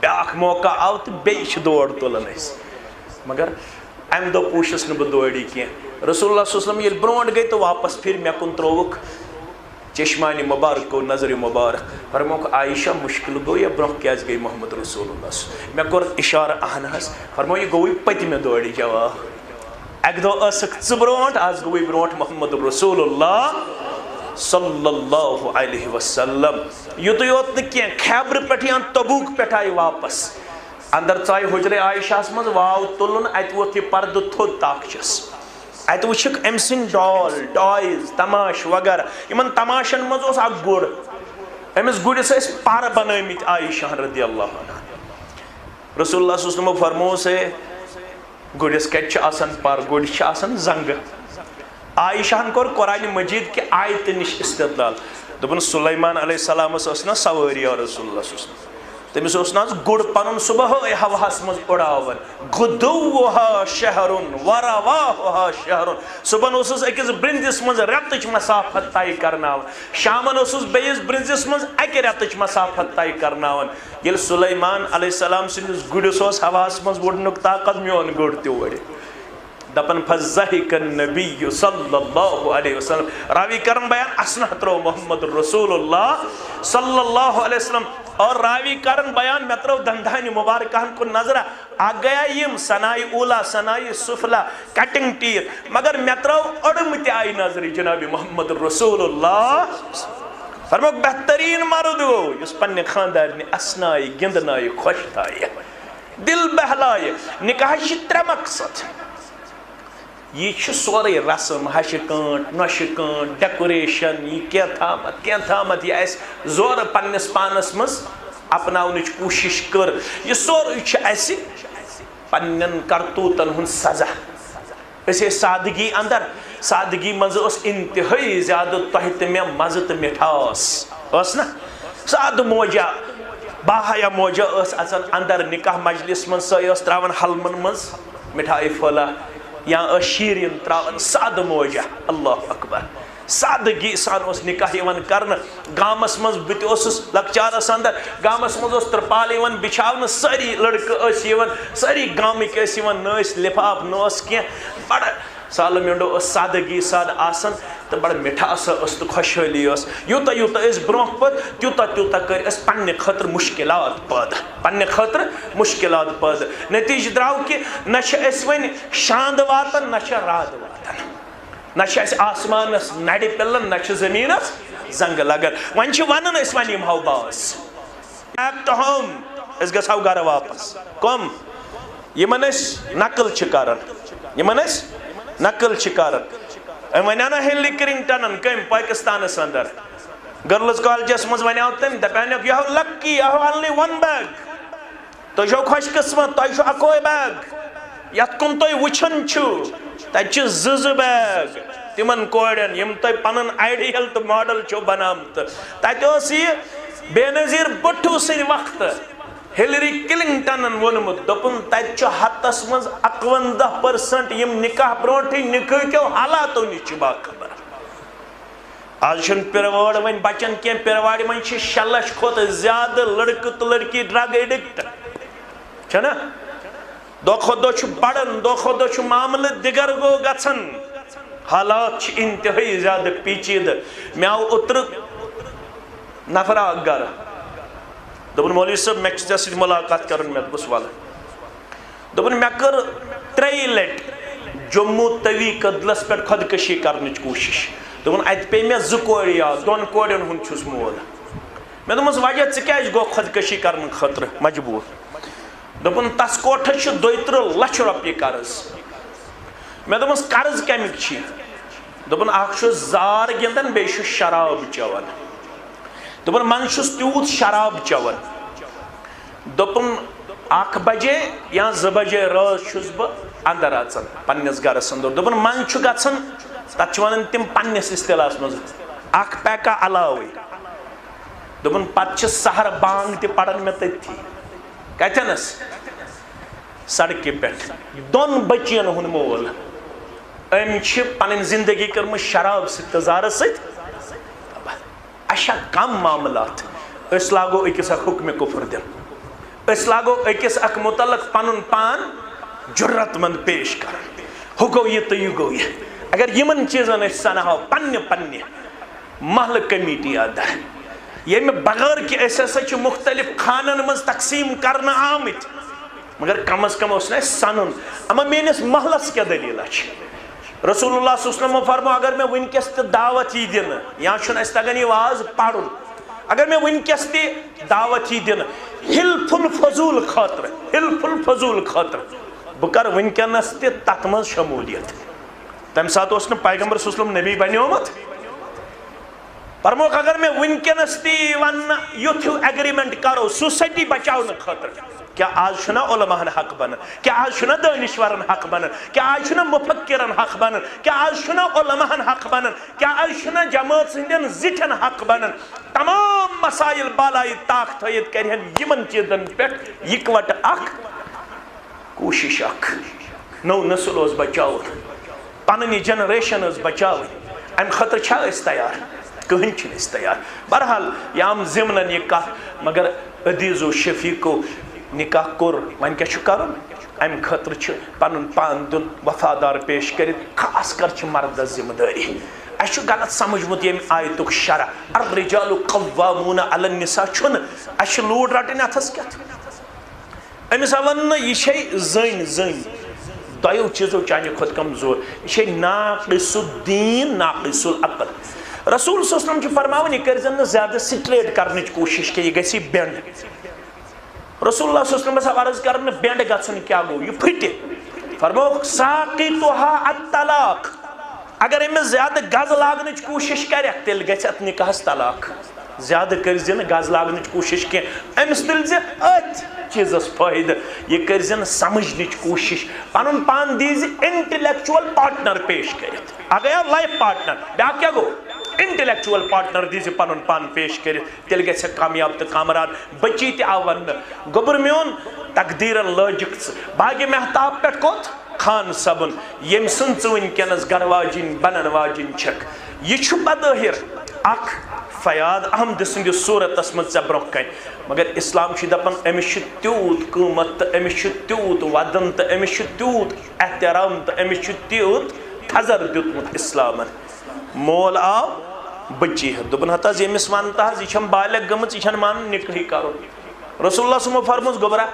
بیاکھ موقع آو تو بیش دور تلن اس مگر ام دو پوچھس نہ بہ دوڑی کیا رسول اللہ صلی اللہ علیہ وسلم یل بروٹ گئی تو واپس پھر مے کن تروک چشمانی مبارک کو نظر مبارک فرموک عائشہ مشکل گو یا برہ کیاز گئی محمد رسول اللہ میں کور اشارہ اہنس فرمو یہ گوئی پتمہ دوڑی جواب اک دو اسک ژ برونٹ آز گوئی برونٹ محمد رسول اللہ صلی اللہ علیہ وسلم یوت یوت نہ کی خیبر پہ یا تبوک پہ آئی واپس اندر ژائے حجر عائشہ مز واو تلن ات ووت یہ پرد تھود تاکچس ات وچھک ام سن ڈال ٹوائز تماش وغیرہ یمن تماشن مز اس اک گڑ امس گڑس اس پار بنٲمٕتۍ عائشہ رضی اللہ عنہ رسول اللہ صلی اللہ علیہ وسلم فرمو سے گڑس کت آسان پار گڑ آسان زنگ عائشہ کور قرآن مجید کہ آیت نش استدلال دپن سلیمان علیہ السلام اس نا سواری اور رسول اللہ صلی اللہ علیہ وسلم تمس اس نا گڑ پنن صبح ہوہس مز اڑاون غدوها شہر ورواها شہر صبح اس اکس برنزس مز رتچ مسافت طے کرناون شامن اس بیس برنزس مز اکہ رتچ مسافت طے کرناون یل سلیمان علیہ السلام سندس گڑس ہوہس مز وڑنک طاقت میون گڑ تہ وڑ دپن فضحک النبی صلی اللہ علیہ وسلم راوی کرن بیان اسنہ ترو محمد رسول اللہ صلی اللہ علیہ وسلم اور راوی کرن بیان میں ترو دندانی مبارکان کو نظر آ گیا یم سنائی اولا سنائی سفلا کٹنگ ٹیت مگر میں ترو اڑمت آئی نظر جناب محمد رسول اللہ فرموک بہترین مرد ہو اس پنہ خاندار نے اسنائی گندنائی خوش تھائی دل بہلائی نکاح ترے مقصد یہ سورے رسم ہش کانٹ نوش کانٹ ڈیکوریشن یہ کیا تھامت یہ اس زور پنس پانس مز اپناونچ کوشش کر یہ سورے اس پنن کرتوتن ہن سزا اسے سادگی اندر سادگی مز اس انتہائی زیادہ تہ تہ میں مزہ تہ مٹھاس اس نا ساد موجہ باہیا موجہ اس اژن اندر نکاح مجلس من سہ اس تراون حلمن مز مٹھائی پھولا یا شیرین تراون ساد موجہ اللہ اکبر سادگی سان اس نکاح یوان کرن گامس مز بت اس لکچارس اندر گامس مز اس ترپال یوان بچھاون ساری لڑکہ اس یوان ساری گامک اس یوان نس لفاف نس کی بڑا سال منڈو اس سادگی ساد آسن تو بڑا مٹھاس اس تو خوشحالی اس یوتا یوتا اس برونہ پت تیوتا تیوتا کر اس پنہ خطر مشکلات پد پنہ خطر مشکلات پد نتیجہ دراو کہ نش اس ون شاند واتن نش راد واتن نش اس آسمانس نڑ پلن نش زمینس زنگ لگن ون چھ ونن اس ون یم ہو باس ایکٹ ہوم اس گژھو گھر واپس کم یمن اس نقل چھ کرن یمن اس نقل چھ کرن ونیانا ہیلی کرنگٹن کم پاکستانس اندر گرلز کالجس مز ونیاو تم دپانک یہ لکی یہ اونلی ون بیگ تو جو خوش قسمت تو جو اکوئی بیگ یت کن تو وچھن چھو تچ زز بیگ تمن کوڑن یم تو پنن آئیڈیل تو ماڈل چھو بنامت تت اس یہ بے نظیر بٹھو سن وقت ہیلری کلنگٹن ونمت دپن تت ہتس مز 51% یم نکاح برونٹھی نکاح کیو حالاتو نش باخبر آج چھن پیرواڑ ون بچن کی پیرواڑ من 6 لچھ کھت زیادہ لڑکہ تو لڑکی ڈرگ ایڈکٹ چھنا دو خود چھ بڑن دو خود چھ معاملہ دیگر گو گژھن حالات چھ انتہائی زیادہ پیچیدہ میں آو اتر نفر اکھ گھر دوپن مولوی صاحب میں ژےٚ سۭتۍ ملاقات کرن مےٚ دوٚپُس وَلہٕ دوپن مےٚ کٔر 3 لٹہِ جموں توی کدلس پٮ۪ٹھ خودکشی کرنٕچ کوٗشش دوپن اتہِ پیٚیہِ مےٚ 2 کورِ یاد 2 کورٮ۪ن ہُنٛد چھُس مول مےٚ دوٚپمَس وجہ ژٕ کیٛازِ گوٚو خودکشی کرنہٕ خٲطرٕ مجبوٗر دوپن تس کوٹھس چھُ 32 لچھ رۄپیہِ قرض مےٚ دوٚپمَس قرض کمیُک چھی دوپن اکھ چھُس زار گِنٛدان بیٚیہِ چھُس شراب چٮ۪وان دوپن منٛزٕ چھُس تیوٗت شراب چٮ۪وان دوپُن 1 بجے یا 2 بجے رٲژ چھُس بہٕ اندر اژان پننِس گرس انٛدر دوپُن منٛزٕ چھُ گژھان تتھ چھِ ونان تِم پننِس اصطلاحس منٛز 1 پیکا علاوٕے دوپُن پتہٕ چھِ سحر بانگ تہِ پران مےٚ تٔتھی کتٮ۪نس سڑکہِ پٮ۪ٹھ 2 بچین ہُنٛد مول أمۍ چھِ پنٕنۍ زندگی کٔرمٕژ شراب سۭتۍ تہٕ زارس سۭتۍ اچھا کم معاملات أسۍ لاگو أکِس اکھ حکمِ کفر دِنہٕ أسۍ لاگو أکِس اکھ متعلق پنُن پان جُرت مند پیش کرن ہُہ گوٚو یہِ تہٕ یہِ گوٚو یہِ اگر یِمن چیٖزن أسۍ سناہو پننہِ محلہٕ کمیٹی ادا ییٚمہِ بغٲر کہِ أسۍ ہسا چھِ مختلف خانن منٛز تقسیٖم کرنہٕ آمٕتۍ مگر کم از کم اوس نہٕ اَسہِ سنُن اما میٲنِس محلس کیٛاہ دٔلیٖلہ چھِ رسول اللہ صلی اللہ علیہ وسلم فرمو اگر میں ونکس تہِ دعوت یی دِنہٕ یا چھُنہٕ اَسہِ تگان یہِ واز پرُن اگر میں ونکس تہِ دعوت یی دِنہٕ حلف الفضول خٲطرٕ بہٕ کرٕ ونکٮ۪نس تہِ تتھ منٛز شموٗلیت تمہِ ساتہٕ اوس نہٕ پیغمبر صلی اللہ علیہ وسلم نبی بنیومُت فرموکھ اگر میں ونکٮ۪نس تہِ وننہٕ یُتھ ہیوٗ ایگریمنٹ کرو سوسایٹی بچاونہٕ خٲطرٕ کیا آج چھُنا علماہن حق بنان کیا آج چھُنا دٲنِشوَرن حق بنان کیا آج چھُنا مفکرن حق بنان کیا آج چھُنا علماہن حق بنان کیا آج چھُنا جماعت سٕنٛدٮ۪ن زِٹھٮ۪ن حق بنان تمام مسائل بالایہِ طاق تھٲیِتھ کرِہن یِمن چیٖزن پٮ۪ٹھ یِکوٹہٕ اکھ کوٗشش اکھ نوٚو نسل اوس بچاوُن پنٕنۍ یہِ جنریشن ٲس بچاوٕنۍ امہِ خٲطرٕ چھا أسۍ تیار کٕہٕنۍ چھِنہٕ أسۍ تیار بہرحال یہِ آم ضمنن یہِ کتھ مگر عدیٖزو شفیٖقو نکاح کوٚر وۄنۍ کیٛاہ چھُ کرُن امہِ خٲطرٕ چھُ پنُن پان دیُن وفادار پیش کٔرِتھ خاص کر چھِ مردس ذمہٕ دٲری اسہِ چھُ غلط سمجھمُت ییٚمہِ آیتُک شرح الرجال قوامون علی النساء چھُنہٕ اسہِ چھِ لوٗڈ رٹٕنۍ اتھس کٮ۪تھ أمِس آو وننہٕ یہِ چھے زٔنۍ دۄیو چیٖزو چانہِ کھۄتہٕ کمزور یہِ چھے ناقص الدین ناقص العقل رسول صلی اللہ علیہ وسلم چھُ فرماوان یہِ کٔرزن نہٕ زیادٕ سٹریٹ کرنٕچ کوٗشش کینٛہہ یہِ گژھِ بینڈ رسول اللہ صلی اللہ علیہ وسلم عرض کرن بینڈ گژھن کیا گو یہ پھٹہِ فرموکھ ساقطها الطلاق اگر أمِس زیادٕ گز لاگنٕچ کوٗشش کرٮ۪کھ تیٚلہِ گژھِ اتھ نکاحس طلاق زیادٕ کٔرزِ نہٕ گز لاگنٕچ کوٗشش کینٛہہ أمِس تُلۍ زِ أتھۍ چیٖزس فٲیدٕ یہِ کٔرزِ نہٕ سمجھنٕچ کوٗشش پنُن پان دیٖزِ انٹلیکچُول پارٹنر پیش کٔرِتھ اکھ گٔیو لایف پارٹنر بیٛاکھ کیٛاہ گوٚو انٹلیکچُول پارٹنر دیٖزِ پنُن پان پیش کٔرِتھ تیٚلہِ گژھِ کامیاب تہٕ کامران بچی تہِ آو وننہٕ گوٚبُر میون تقدیٖرن لٲجِکھ ژٕ باغِ محتاب پٮ۪ٹھ کوٚت خان صبُن ییٚمہِ سٕنٛز ژٕ وٕنکٮ۪نس گرٕ واجِنۍ بنن واجِنۍ چھکھ یہِ چھُ بظٲہِر اکھ فیاض احمد سٕنٛدِس صوٗرتس منٛز ژےٚ برونٛہہ کَنہِ مگر اسلام چھُ دپان أمِس چھُ تیوٗت قۭمت تہٕ أمِس چھُ تیوٗت ودُن تہٕ أمِس چھُ تیوٗت احترام تہٕ أمِس چھُ تیوٗت تھزر دیُتمُت اسلامن مول آو بچی ہے دوٚپُن ہتا حظ ییٚمِس ون تہٕ حظ یہِ چھم بالغ گٔمٕژ یہِ چھنہٕ مانان نِکاحٕے کرُن رسول اللہ صلی اللہ علیہ وسلم فرموس گوٚبرا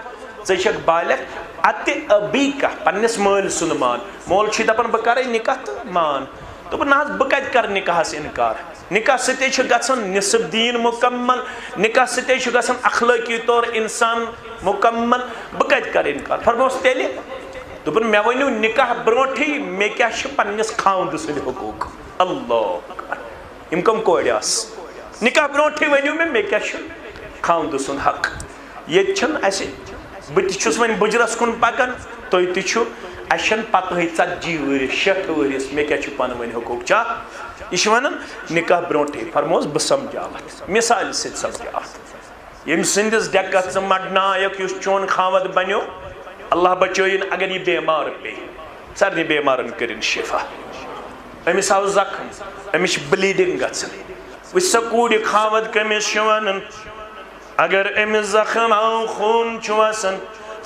ژٕ چھکھ بالغ اتہِ ابیٖکا پننِس مٲلۍ سُنٛد مان مول چھُے دپان بہٕ کرے نکاح تہٕ مان دوٚپُن نہ حظ بہٕ کتہِ کرٕ نکاحس انکار نکاح سۭتے چھُ گژھان نصف دیٖن مُکمل نکاح سۭتے چھُ گژھان اخلٲقی طور انسان مُکمل بہٕ کتہِ کرٕ انکار فرموس تیٚلہِ دوٚپُن مےٚ ؤنِو نکاح برونٛٹھٕے مےٚ کیٛاہ چھِ پننِس خاوندٕ سٕنٛدۍ حقوٗق اللہ یِم کم کورِ آسہٕ نکاح برونٛٹھٕے ؤنِو مےٚ کیٛاہ چھُ خاوندٕ سُنٛد حق ییٚتہِ چھُنہٕ اسہِ بہٕ تہِ چھُس وۄنۍ بُجرس کُن پکان تُہۍ تہِ چھُو اسہِ چھنہٕ پتہٕے 40 ؤرِس 60 ؤرِس مےٚ کیٛاہ چھُ پانہٕ ؤنۍ حقوٗق چا یہِ چھُ ونان نکاح برونٛٹھٕے فرموس بہٕ سمجاوتھ مثالہِ سۭتۍ سمجاوتھ ییٚمہِ سٕنٛدِس ڈٮ۪کس ژٕ مڈنایکھ یُس چون خاوند بنیو اللہ بچٲیِن اگر یہِ بٮ۪مار پیٚیہِ سارنٕے بٮ۪مارن کٔرِنۍ شفا أمِس آو زخم أمِس چھِ بلیٖڈنگ گژھان وٕچھ سا کوٗرِ خاوند کٔمِس چھُ ونان اگر أمِس زخم آو خوٗن چھُ وسان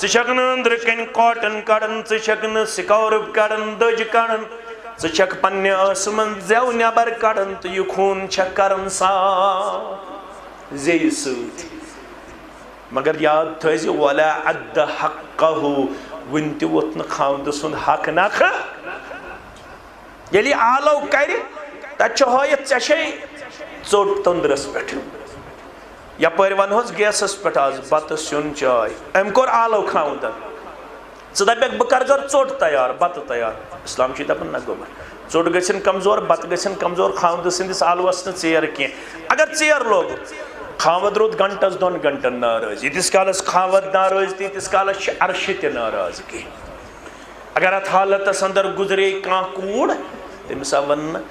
ژٕ أندرٕ کَنۍ کاٹن کڑن ژٕ سکارپ کڑن دٔج کڑن ژٕ پننہِ ٲسہٕ منٛز زٮ۪و نٮ۪بر کڑن تہٕ یہِ خوٗن کران صاف زیٚیہِ سۭتۍ مگر یاد تھٲیزِ ولا عد حقه وُنہِ تہِ ووٚتھ نہٕ خاوندٕ سُنٛد حق نکھٕ ییٚلہِ یہِ آلو کرِ تتہِ چھُ ہٲیِتھ ژےٚ چھے ژوٚٹ تٔنٛدرس پٮ۪ٹھ یپٲرۍ ونہوس گیسس پٮ۪ٹھ آز بتہٕ سیُن چاے أمۍ کوٚر آلو خاوندن ژٕ دپکھ بہٕ کرٕ گۄڈٕ ژوٚٹ تیار بتہٕ تیار اسلام چھُ دپان نہ گوٚبر ژوٚٹ گژھن کمزور بتہٕ گژھن کمزور خاوندٕ سٕنٛدِس آلوس نہٕ ژیر کینٛہہ اگر ژیر لوگ خاوند روٗد گنٹس 2 گنٹن ناراض ییٖتِس کالس خاوند ناراض تیٖتِس کالس چھِ عرشہِ تہِ ناراضگی اگر اتھ حالتس اندر گُزرے کانٛہہ کوٗر تٔمِس آو وننہٕ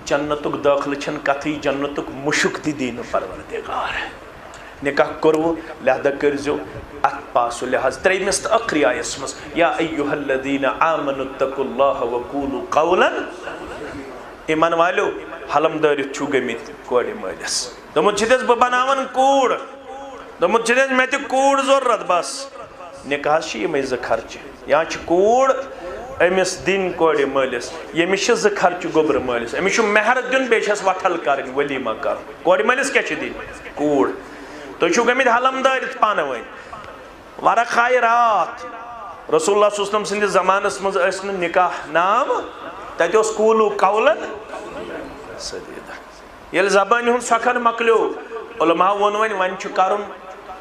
جنتُک دٲخلہٕ چھنہٕ کتھٕے جنتُک مُشُک تہِ دی نہٕ پروردگار نکاح کوٚروٕ لہذا کٔرزیٚو اتھ پاسو لحاظ ترٛیٚیمِس تہٕ ٲخری آیس منٛز یا ایُّہا الذین آمنوا اتقوا اللہ وقولوا قولا ایمان والیو حلم دٲرِتھ چھُو گٔمٕتۍ کورِ مٲلِس دوٚپمُت چھِتھس بہٕ بناون کوٗر دوٚپمُت چھِتھس مےٚ تہِ کوٗر ضروٗرت بس نکاحس چھِ یِمے 2 خرچہِ یا چھِ کوٗر أمِس دِنۍ کورِ مٲلِس ییٚمِس چھِ 2 خرچہِ گوٚبرٕ مٲلِس أمِس چھُ مہر دیُن بیٚیہِ چھس وٹھل کرٕنۍ ؤلیٖما کرُن کورِ مٲلِس کیٛاہ چھِ دِنۍ کوٗر تُہۍ چھُو گٔمٕتۍ حلم دٲرِتھ پانہٕ ؤنۍ ورق آیہِ راتھ رسول اللہ صلی اللہ علیہ وسلم سٕنٛدِس زمانس منٛز ٲسۍ نہٕ نکاح نام تتہِ اوس قولوا قولا سدیٖدا ییٚلہِ زبانہِ ہُنٛد سۄکھن مۄکلیو علماء ووٚن وۄنۍ چھُ کرُن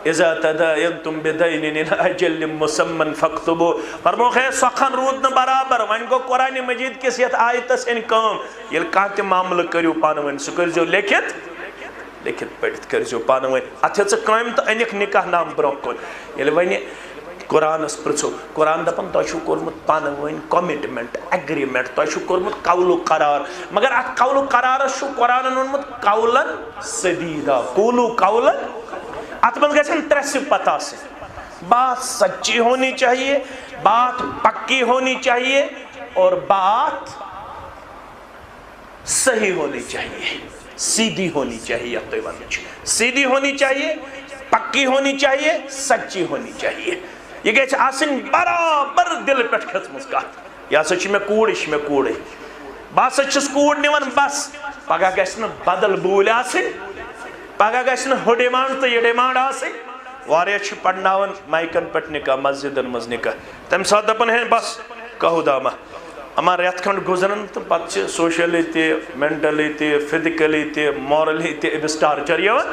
اذا تداینتم بدین الى اجل مسمى فاكتبوا فرموکھ ہے سۄکھن روٗد نہٕ برابر وۄنۍ گوٚو قرآنِ مجیٖد کِس یتھ آیتس ہٕنٛدۍ کٲم ییٚلہِ کانٛہہ تہِ معاملہٕ کٔرِو پانہٕ ؤنۍ سُہ کٔرزیٚو لیکھِتھ پٔڑِتھ کٔرزیٚو پانہٕ ؤنۍ اتھ ہیٚژٕ کامہِ تہٕ أنِکھ نکاح نام برونٛہہ کُن ییٚلہِ وۄنۍ قرآنس پرٛژھو قرآن دپان تۄہہِ چھُو کوٚرمُت پانہٕ ؤنۍ کومِٹمنٹ ایگریمنٹ تۄہہِ چھُو کوٚرمُت قولو قرار مگر اتھ قولو قرارس چھُ قرآنن ووٚنمُت قولا سدیٖدا قولوا قولا اتھ منٛز گژھن 3 صفت آسٕنۍ بات سچی ہونی چاہیے بات پکی ہونی چاہیے اور بات صحیح ہونی چاہیے سیدھی ہونی چاہیے اب تو یہ سیدھی ہونی چاہیے پکی ہونی چاہیے سچی ہونی چاہیے یہ گژھِ آسٕنۍ برابر دل پٮ۪ٹھ کھٔژمٕژ کتھ یہِ ہسا چھِ مےٚ کوٗر یہِ چھِ مےٚ کوٗرٕے بہٕ ہسا چھُس کوٗر نِوان بس پگاہ گژھِ نہٕ بدل بوٗلۍ آسٕنۍ پگاہ گژھِ نہٕ ہُہ ڈِمانڈ تہٕ یہِ ڈِمانڈ آسٕنۍ واریاہ چھِ پرناوان مایکن پٮ۪ٹھ نکاح مسجدن منٛز نکاح تمہِ ساتہٕ دپان ہے بس کہو داما اما رٮ۪تھ کھنٛڈ گُزران تہٕ پتہٕ چھِ سوشلی تہِ مینٹلی تہِ فزکلی تہِ مارلی تہِ أمِس ٹارچر یِوان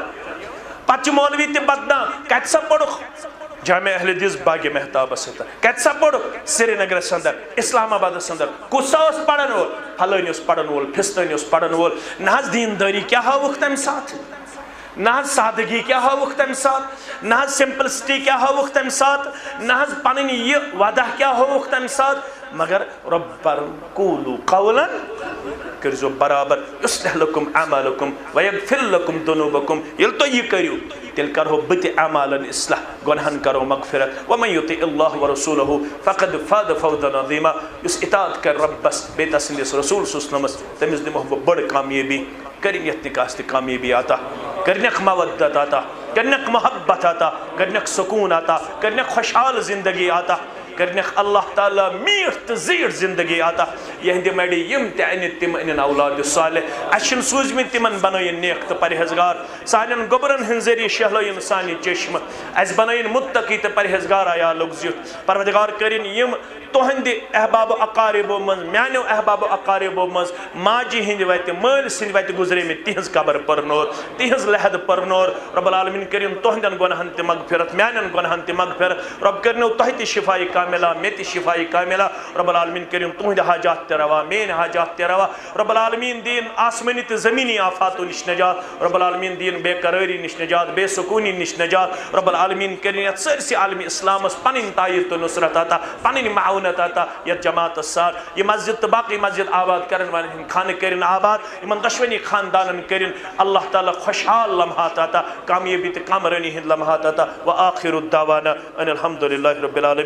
پتہٕ چھِ مولوی تہِ بدنام کتہِ سا پوٚرُکھ جامع اہل حدیث باغ محتابس اندر کتہِ سا پوٚرُکھ سری نگرس اندر اسلام آبادس اندر کُس سا اوس پرن وول پھلٲنۍ اوس پرن وول فِستٲنۍ اوس پرن وول نہ حظ دیندٲری کیٛاہ ہٲوٕکھ تمہِ ساتہٕ نہ حظ سادگی کیٛاہ ہٲوٕکھ تمہِ ساتہٕ نہ حظ سمپلسٹی کیٛاہ ہٲوٕکھ تمہِ ساتہٕ نہ حظ پنٕنۍ یہِ وضح کیٛاہ ہٲوٕکھ تمہِ ساتہٕ مگر ربنا قولوا قولا کٔرزیٚو برابر یُصلح لکم اعمالکم ویغفر لکم ذنوبکم ییٚلہِ تُہۍ یہِ کٔرِو تیٚلہِ کرہو بہٕ تہِ اعمالن اصلاح گۄنہن کرو مغفرت ومن یُطع اللہ ورسولہ فقد فاز فوزا عظیما یُس اطاعت کرِ رۄبس بیٚیہِ تسٕنٛدِس رسول صلی اللہ علیہ وسلمس تٔمِس دِمو بہٕ بٔڑ کامیٲبی کٔرِنۍ یتھ نکاحس تہِ کامیٲبی عطا کٔرنکھ مودت عطا کٔرنکھ محبت عطا کٔرنکھ سکوٗن عطا کٔرنکھ خوشحال زندگی عطا کٔرنکھ اللہ تعالیٰ میٖٹھ تہٕ زیٖٹھ زندگی عطا یِہنٛدِ مڑِ یِم تہِ انہِ تِم أنِن اولادِ صالح اسہِ چھِنہٕ سوٗزمٕتۍ تِمن بنٲیِن نیک تہٕ پرہیزگار سانٮ۪ن گوٚبرن ہٕنٛدۍ ذٔریعہٕ شہلٲیِن سانہِ چشمہٕ اسہِ بنٲیِن متقی تہٕ پرہیزگار عیالُک زیُٹھ پروردگار کٔرِنۍ یِم تُہنٛدِ احباب اقاربو منٛز میانیو احباب اقاربو منٛز ماجہِ ہٕنٛدِ وتہِ مٲلۍ سٕنٛدِ وتہِ گُزریمٕتۍ تِہنٛز قبر پرنور تِہنٛز لحد پرنور رب العالمیٖن کٔرِنۍ تُہنٛدٮ۪ن گۄنہن تہِ مغفرت میانٮ۪ن گۄنہن تہِ مغفرت رب کٔرنو تۄہہِ تہِ شِفایہِ کامِلا مےٚ تہِ شِفایہِ کامِلا رب العالمیٖن کٔرِنۍ تُہنٛدِ حاجات تہِ روا میٲنۍ حاجات تہِ روا رب العالمیٖن دِیِن آسمٲنی تہٕ زٔمیٖنی آفاتو نِش نجات رب العالمیٖن دِیِن بے قرٲری نِش نجات بے سکوٗنی نِش نجات رب العالمیٖن کٔرِنۍ یتھ سٲرسٕے عالمِ اسلامس پنٕنۍ تایید تہٕ نصرت عطا پنٕنۍ معاونت عطا یتھ جماعتس ساتھ یہِ مسجد تہٕ باقٕے مسجد آباد کرن والٮ۪ن ہٕنٛدۍ خانہٕ کٔرِنۍ آباد یِمن دۄشوٕنی خاندانن کٔرِنۍ اللہ تعالیٰ خوشحال لمحات عطا کامیٲبی تہٕ کامرٲنی ہٕنٛدۍ لمحات عطا وآخر دعوانا ان الحمدُ للہ رب العالمین